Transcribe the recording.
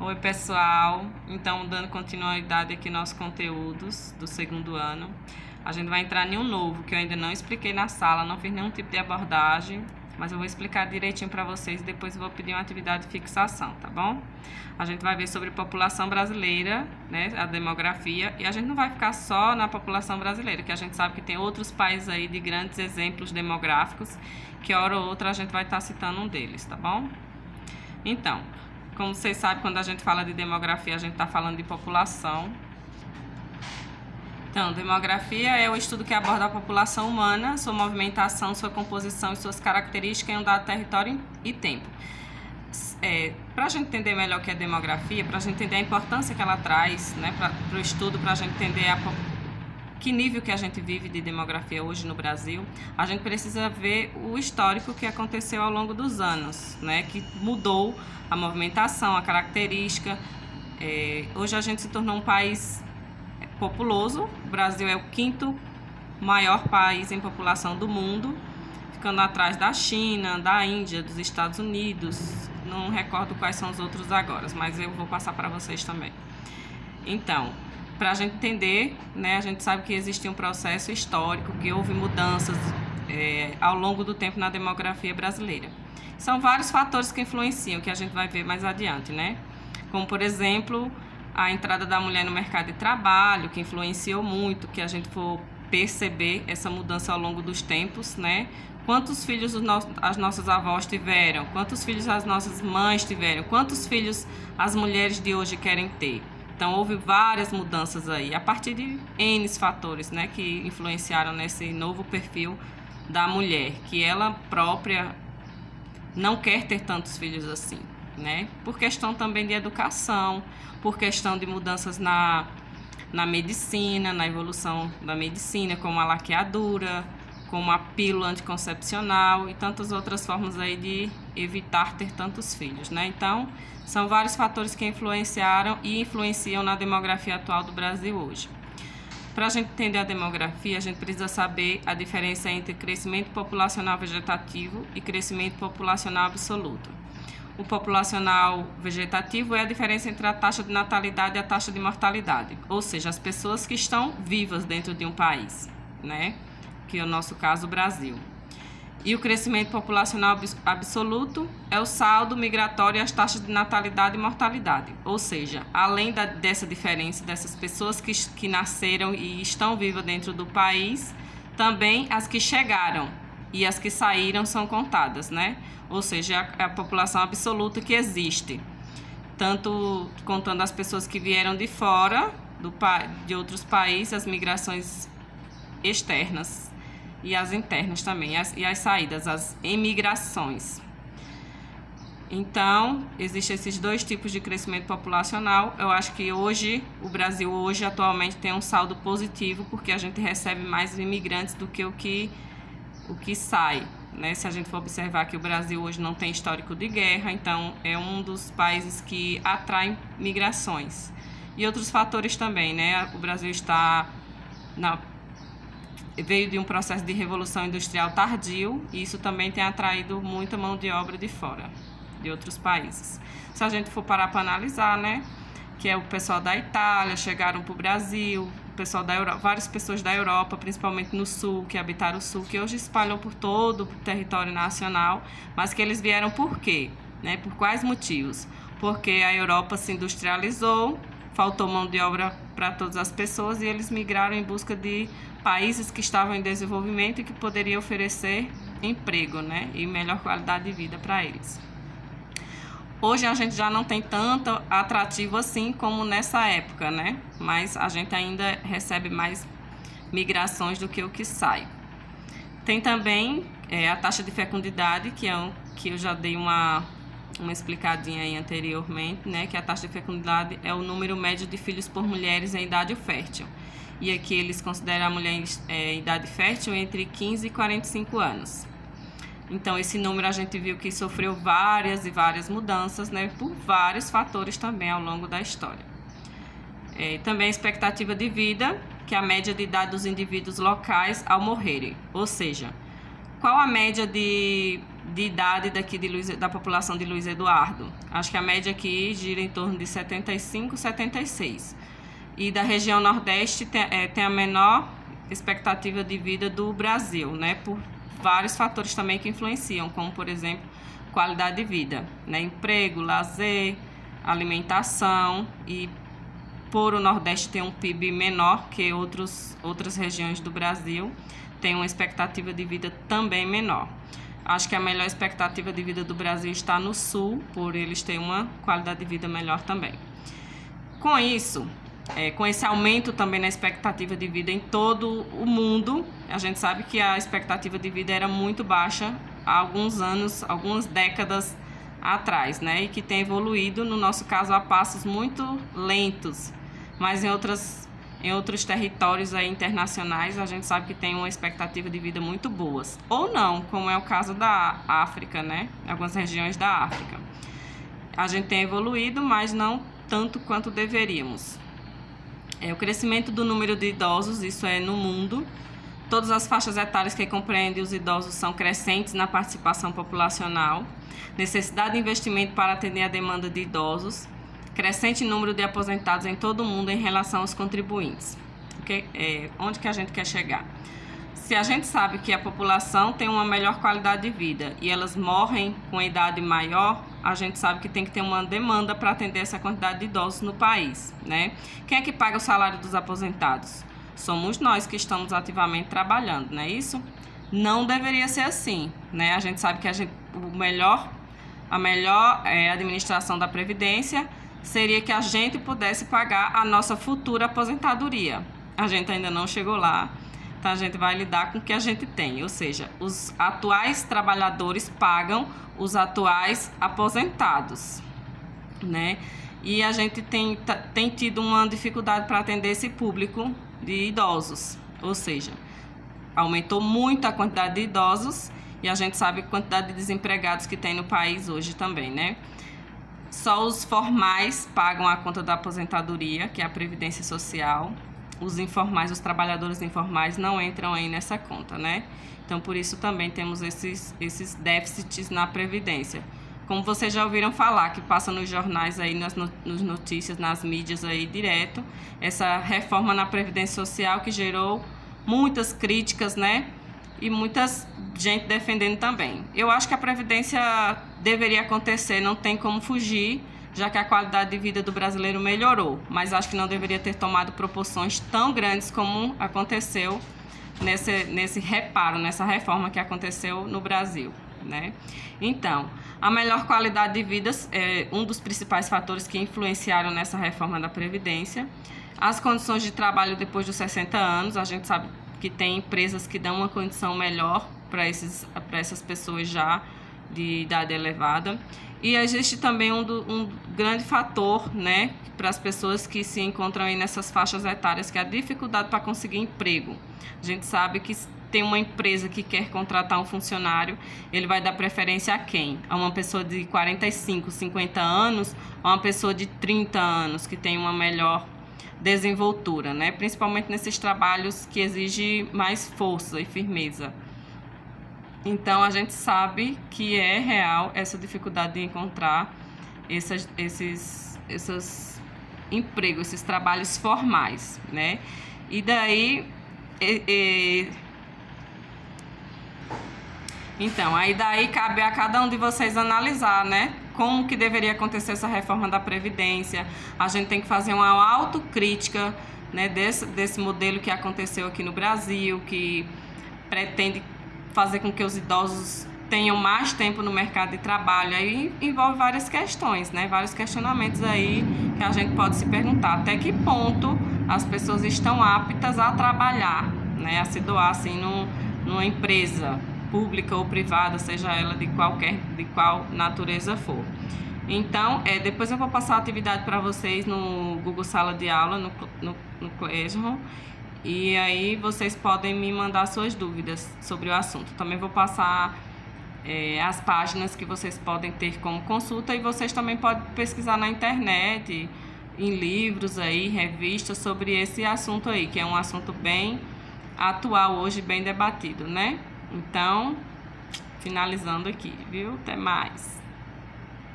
Oi, pessoal. Então, dando continuidade aqui aos conteúdos do segundo ano, a gente vai entrar em um novo que eu ainda não expliquei na sala, não fiz nenhum tipo de abordagem, mas eu vou explicar direitinho para vocês e depois eu vou pedir uma atividade de fixação, tá bom? A gente vai ver sobre população brasileira, né, a demografia, e a gente não vai ficar só na população brasileira, que a gente sabe que tem outros países aí de grandes exemplos demográficos, que hora ou outra a gente vai estar citando um deles, tá bom? Então, como vocês sabem, quando a gente fala de demografia, a gente está falando de população. Então, demografia é o estudo que aborda a população humana, sua movimentação, sua composição e suas características em um dado território e tempo. Para a gente entender melhor o que é demografia, para a gente entender a importância que ela traz, né, para o estudo, para a gente entender que nível que a gente vive de demografia hoje no Brasil, a gente precisa ver o histórico que aconteceu ao longo dos anos, né, que mudou a movimentação, a característica. Hoje a gente se tornou um país populoso, o Brasil é o quinto maior país em população do mundo, ficando atrás da China, da Índia, dos Estados Unidos, não recordo quais são os outros agora, mas eu vou passar para vocês também. Então, para a gente entender, né, a gente sabe que existe um processo histórico, que houve mudanças ao longo do tempo na demografia brasileira. São vários fatores que influenciam, que a gente vai ver mais adiante, né? Como, por exemplo, a entrada da mulher no mercado de trabalho, que influenciou muito, que a gente for perceber essa mudança ao longo dos tempos, né? Quantos filhos as nossas avós tiveram, quantos filhos as nossas mães tiveram, quantos filhos as mulheres de hoje querem ter. Então, houve várias mudanças aí, a partir de N fatores, né, que influenciaram nesse novo perfil da mulher, que ela própria não quer ter tantos filhos assim, né? Por questão também de educação, por questão de mudanças na medicina, na evolução da medicina, como a laqueadura, como a pílula anticoncepcional e tantas outras formas aí de evitar ter tantos filhos, né? Então, são vários fatores que influenciaram e influenciam na demografia atual do Brasil hoje. Para a gente entender a demografia, a gente precisa saber a diferença entre crescimento populacional vegetativo e crescimento populacional absoluto. O populacional vegetativo é a diferença entre a taxa de natalidade e a taxa de mortalidade, ou seja, as pessoas que estão vivas dentro de um país, né? Que é o nosso caso, o Brasil. E o crescimento populacional absoluto é o saldo migratório e as taxas de natalidade e mortalidade. Ou seja, além dessa diferença dessas pessoas que nasceram e estão vivas dentro do país, também as que chegaram e as que saíram são contadas, né? Ou seja, a população absoluta que existe, tanto contando as pessoas que vieram de fora, de outros países, as migrações externas, e as internas também, e as saídas, as emigrações. Então, existem esses dois tipos de crescimento populacional. Eu acho que hoje, o Brasil hoje atualmente tem um saldo positivo, porque a gente recebe mais imigrantes do que o que sai, né? Se a gente for observar que o Brasil hoje não tem histórico de guerra, então é um dos países que atrai migrações. E outros fatores também, né? O Brasil veio de um processo de revolução industrial tardio e isso também tem atraído muita mão de obra de fora, de outros países. Se a gente for parar para analisar, né, que é o pessoal da Itália, chegaram para o Brasil, o pessoal da Europa, várias pessoas da Europa, principalmente no sul, que habitaram o sul, que hoje espalhou por todo o território nacional, mas que eles vieram por quê? Né? Por quais motivos? Porque a Europa se industrializou, faltou mão de obra para todas as pessoas e eles migraram em busca de países que estavam em desenvolvimento e que poderiam oferecer emprego, né, e melhor qualidade de vida para eles. Hoje a gente já não tem tanto atrativo assim como nessa época, né, mas a gente ainda recebe mais migrações do que o que sai. Tem também a taxa de fecundidade, que eu já dei uma explicadinha aí anteriormente, né, que a taxa de fecundidade é o número médio de filhos por mulheres em idade fértil. E aqui eles consideram a mulher em idade fértil entre 15 e 45 anos. Então, esse número a gente viu que sofreu várias e várias mudanças, né, por vários fatores também ao longo da história. Também a expectativa de vida, que é a média de idade dos indivíduos locais ao morrerem. Ou seja, qual a média de de idade daqui da população de Luiz Eduardo. Acho que a média aqui gira em torno de 75, 76. E da região Nordeste tem a menor expectativa de vida do Brasil, né? Por vários fatores também que influenciam, como, por exemplo, qualidade de vida, né? Emprego, lazer, alimentação, e por o Nordeste ter um PIB menor que outras regiões do Brasil, tem uma expectativa de vida também menor. Acho que a melhor expectativa de vida do Brasil está no Sul, por eles terem uma qualidade de vida melhor também. Com isso, com esse aumento também na expectativa de vida em todo o mundo, a gente sabe que a expectativa de vida era muito baixa há alguns anos, algumas décadas atrás, né? E que tem evoluído, no nosso caso, a passos muito lentos, mas em outros territórios aí internacionais a gente sabe que tem uma expectativa de vida muito boas, ou não, como é o caso da África, né? Algumas regiões da África. A gente tem evoluído, mas não tanto quanto deveríamos. O crescimento do número de idosos, isso é no mundo. Todas as faixas etárias que compreendem os idosos são crescentes na participação populacional. Necessidade de investimento para atender a demanda de idosos. Crescente número de aposentados em todo o mundo em relação aos contribuintes. Onde que a gente quer chegar? Se a gente sabe que a população tem uma melhor qualidade de vida e elas morrem com idade maior, a gente sabe que tem que ter uma demanda para atender essa quantidade de idosos no país, né? Quem é que paga o salário dos aposentados? Somos nós que estamos ativamente trabalhando, não é isso? Não deveria ser assim, né? A gente sabe que a melhor administração da Previdência seria que a gente pudesse pagar a nossa futura aposentadoria. A gente ainda não chegou lá, então a gente vai lidar com o que a gente tem, ou seja, os atuais trabalhadores pagam os atuais aposentados, né? E a gente tem tido uma dificuldade para atender esse público de idosos, ou seja, aumentou muito a quantidade de idosos e a gente sabe a quantidade de desempregados que tem no país hoje também, né? Só os formais pagam a conta da aposentadoria, que é a Previdência Social. Os informais, os trabalhadores informais não entram aí nessa conta, né? Então, por isso também temos esses déficits na Previdência. Como vocês já ouviram falar, que passa nos jornais aí, nas notícias, nas mídias aí direto, essa reforma na Previdência Social que gerou muitas críticas, né? E muita gente defendendo também. Eu acho que a Previdência deveria acontecer, não tem como fugir, já que a qualidade de vida do brasileiro melhorou, mas acho que não deveria ter tomado proporções tão grandes como aconteceu nesse reparo, nessa reforma que aconteceu no Brasil, né? Então, a melhor qualidade de vida é um dos principais fatores que influenciaram nessa reforma da Previdência. As condições de trabalho depois dos 60 anos, a gente sabe que tem empresas que dão uma condição melhor para essas pessoas já de idade elevada. E existe também um grande fator, né, para as pessoas que se encontram aí nessas faixas etárias, que é a dificuldade para conseguir emprego. A gente sabe que tem uma empresa que quer contratar um funcionário, ele vai dar preferência a quem? A uma pessoa de 45, 50 anos, ou a uma pessoa de 30 anos, que tem uma melhor desenvoltura, né? Principalmente nesses trabalhos que exigem mais força e firmeza. Então, a gente sabe que é real essa dificuldade de encontrar esses empregos, esses trabalhos formais, né? E daí... Então, aí daí cabe a cada um de vocês analisar, né? Como que deveria acontecer essa reforma da Previdência. A gente tem que fazer uma autocrítica, né, desse modelo que aconteceu aqui no Brasil, que pretende fazer com que os idosos tenham mais tempo no mercado de trabalho. Aí envolve várias questões, né? Vários questionamentos aí que a gente pode se perguntar. Até que ponto as pessoas estão aptas a trabalhar, né? A se doar assim numa empresa pública ou privada, seja ela de qual natureza for. Então, depois eu vou passar a atividade para vocês no Google Sala de Aula, no Classroom, e aí vocês podem me mandar suas dúvidas sobre o assunto. Também vou passar as páginas que vocês podem ter como consulta, e vocês também podem pesquisar na internet, em livros aí, revistas sobre esse assunto aí, que é um assunto bem atual hoje, bem debatido, né? Então, finalizando aqui, viu? Até mais.